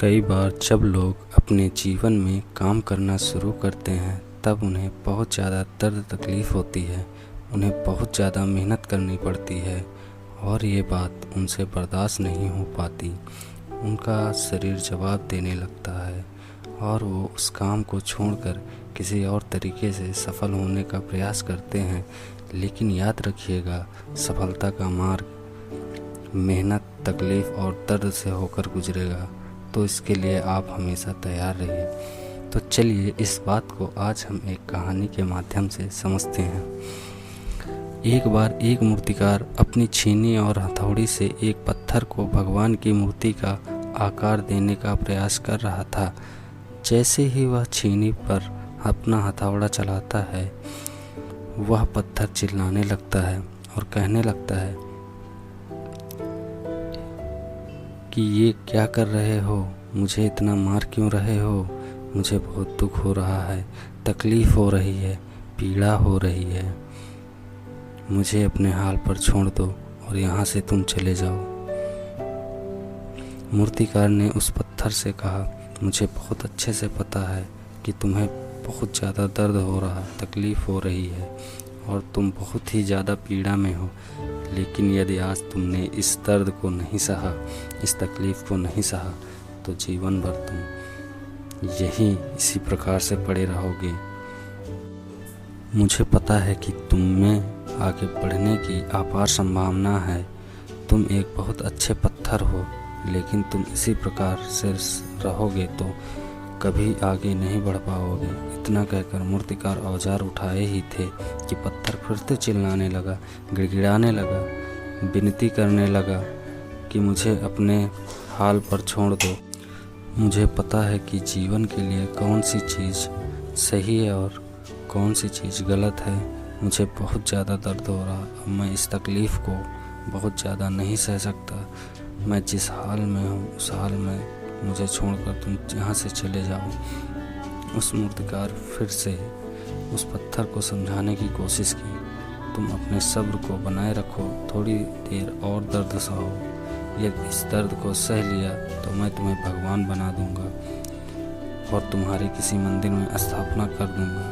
कई बार जब लोग अपने जीवन में काम करना शुरू करते हैं तब उन्हें बहुत ज़्यादा दर्द तकलीफ़ होती है। उन्हें बहुत ज़्यादा मेहनत करनी पड़ती है और ये बात उनसे बर्दाश्त नहीं हो पाती। उनका शरीर जवाब देने लगता है और वो उस काम को छोड़कर किसी और तरीके से सफल होने का प्रयास करते हैं। लेकिन याद रखिएगा, सफलता का मार्ग मेहनत, तकलीफ़ और दर्द से होकर गुजरेगा, तो इसके लिए आप हमेशा तैयार रहिए। तो चलिए इस बात को आज हम एक कहानी के माध्यम से समझते हैं। एक बार एक मूर्तिकार अपनी छीनी और हथौड़ी से एक पत्थर को भगवान की मूर्ति का आकार देने का प्रयास कर रहा था। जैसे ही वह छीनी पर अपना हथौड़ा चलाता है, वह पत्थर चिल्लाने लगता है और कहने लगता है कि ये क्या कर रहे हो, मुझे इतना मार क्यों रहे हो, मुझे बहुत दुख हो रहा है, तकलीफ़ हो रही है, पीड़ा हो रही है, मुझे अपने हाल पर छोड़ दो और यहाँ से तुम चले जाओ। मूर्तिकार ने उस पत्थर से कहा, मुझे बहुत अच्छे से पता है कि तुम्हें बहुत ज़्यादा दर्द हो रहा, तकलीफ़ हो रही है और तुम बहुत ही ज़्यादा पीड़ा में हो, लेकिन यदि आज तुमने इस दर्द को नहीं सहा, इस तकलीफ़ को नहीं सहा, तो जीवन भर तुम इसी प्रकार से पड़े रहोगे। मुझे पता है कि तुम में आगे बढ़ने की अपार संभावना है। तुम एक बहुत अच्छे पत्थर हो, लेकिन तुम इसी प्रकार से रहोगे तो कभी आगे नहीं बढ़ पाओगे। इतना कहकर मूर्तिकार औजार उठाए ही थे कि पत्थर फिर से चिल्लाने लगा, गिड़गिड़ाने लगा, विनती करने लगा कि मुझे अपने हाल पर छोड़ दो। मुझे पता है कि जीवन के लिए कौन सी चीज़ सही है और कौन सी चीज़ गलत है। मुझे बहुत ज़्यादा दर्द हो रहा, अब मैं इस तकलीफ़ को बहुत ज़्यादा नहीं सह सकता। मैं जिस हाल में हूँ उस हाल में मुझे छोड़कर तुम यहाँ से चले जाओ। उस मूर्तिकार फिर से उस पत्थर को समझाने की कोशिश की, तुम अपने सब्र को बनाए रखो, थोड़ी देर और दर्द सहो। यदि इस दर्द को सह लिया तो मैं तुम्हें भगवान बना दूंगा और तुम्हारे किसी मंदिर में स्थापना कर दूंगा।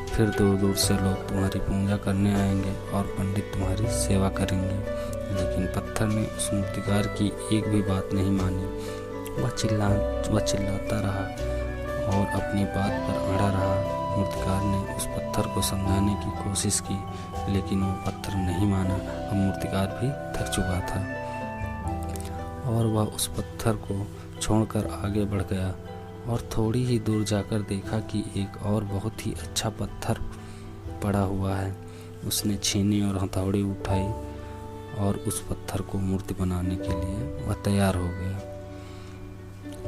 फिर दूर दूर से लोग तुम्हारी पूजा करने आएंगे और पंडित तुम्हारी सेवा करेंगे। लेकिन पत्थर ने उस मूर्तिकार की एक भी बात नहीं मानी। वह चिल्लाता रहा और अपनी बात पर अड़ा रहा। मूर्तिकार ने उस पत्थर को समझाने की कोशिश की, लेकिन वो पत्थर नहीं माना। अब मूर्तिकार भी थक चुका था और वह उस पत्थर को छोड़कर आगे बढ़ गया और थोड़ी ही दूर जाकर देखा कि एक और बहुत ही अच्छा पत्थर पड़ा हुआ है। उसने छीनी और हथौड़ी उठाई और उस पत्थर को मूर्ति बनाने के लिए वह तैयार हो गया।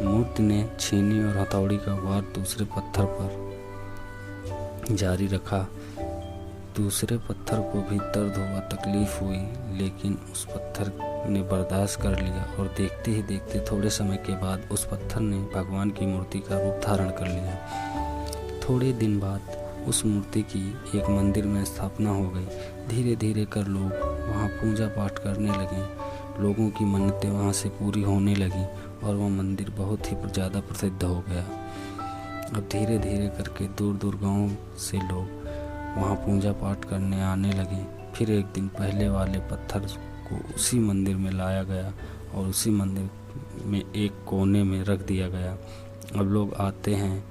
मूर्ति ने छीनी और हथौड़ी का वार दूसरे पत्थर पर जारी रखा। दूसरे पत्थर को भी दर्द हुआ, तकलीफ हुई, लेकिन उस पत्थर ने बर्दाश्त कर लिया और देखते ही देखते थोड़े समय के बाद उस पत्थर ने भगवान की मूर्ति का रूप धारण कर लिया। थोड़े दिन बाद उस मूर्ति की एक मंदिर में स्थापना हो गई। धीरे धीरे कर लोग वहाँ पूजा पाठ करने लगे। लोगों की मन्नतें वहाँ से पूरी होने लगी और वह मंदिर बहुत ही ज़्यादा प्रसिद्ध हो गया। अब धीरे धीरे करके दूर दूर गाँव से लोग वहाँ पूजा पाठ करने आने लगे। फिर एक दिन पहले वाले पत्थर को उसी मंदिर में लाया गया और उसी मंदिर में एक कोने में रख दिया गया। अब लोग आते हैं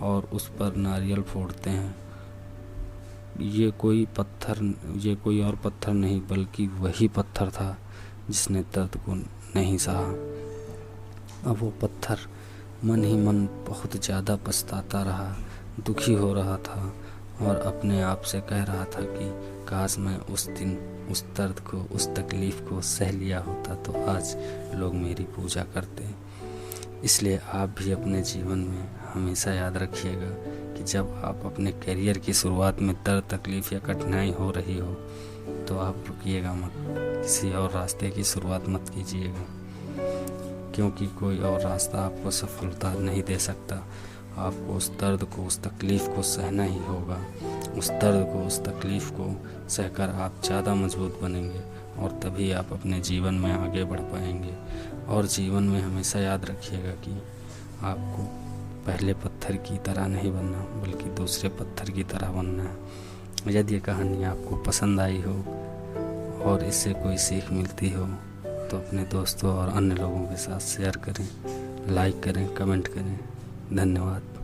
और उस पर नारियल फोड़ते हैं। ये कोई और पत्थर नहीं, बल्कि वही पत्थर था जिसने दर्द को नहीं सहा। अब वो पत्थर मन ही मन बहुत ज़्यादा पछताता रहा, दुखी हो रहा था और अपने आप से कह रहा था कि काश मैं उस दिन उस दर्द को, उस तकलीफ़ को सह लिया होता तो आज लोग मेरी पूजा करते। इसलिए आप भी अपने जीवन में हमेशा याद रखिएगा कि जब आप अपने करियर की शुरुआत में दर्द, तकलीफ़ या कठिनाई हो रही हो तो आप रुकिएगा मत, किसी और रास्ते की शुरुआत मत कीजिएगा, क्योंकि कोई और रास्ता आपको सफलता नहीं दे सकता। आपको उस दर्द को, उस तकलीफ़ को सहना ही होगा। उस दर्द को, उस तकलीफ़ को सहकर आप ज़्यादा मजबूत बनेंगे और तभी आप अपने जीवन में आगे बढ़ पाएंगे और जीवन में हमेशा याद रखिएगा कि आपको पहले पत्थर की तरह नहीं बनना बल्कि दूसरे पत्थर की तरह बनना है। यदि ये कहानी आपको पसंद आई हो और इससे कोई सीख मिलती हो तो अपने दोस्तों और अन्य लोगों के साथ शेयर करें, लाइक करें, कमेंट करें। धन्यवाद।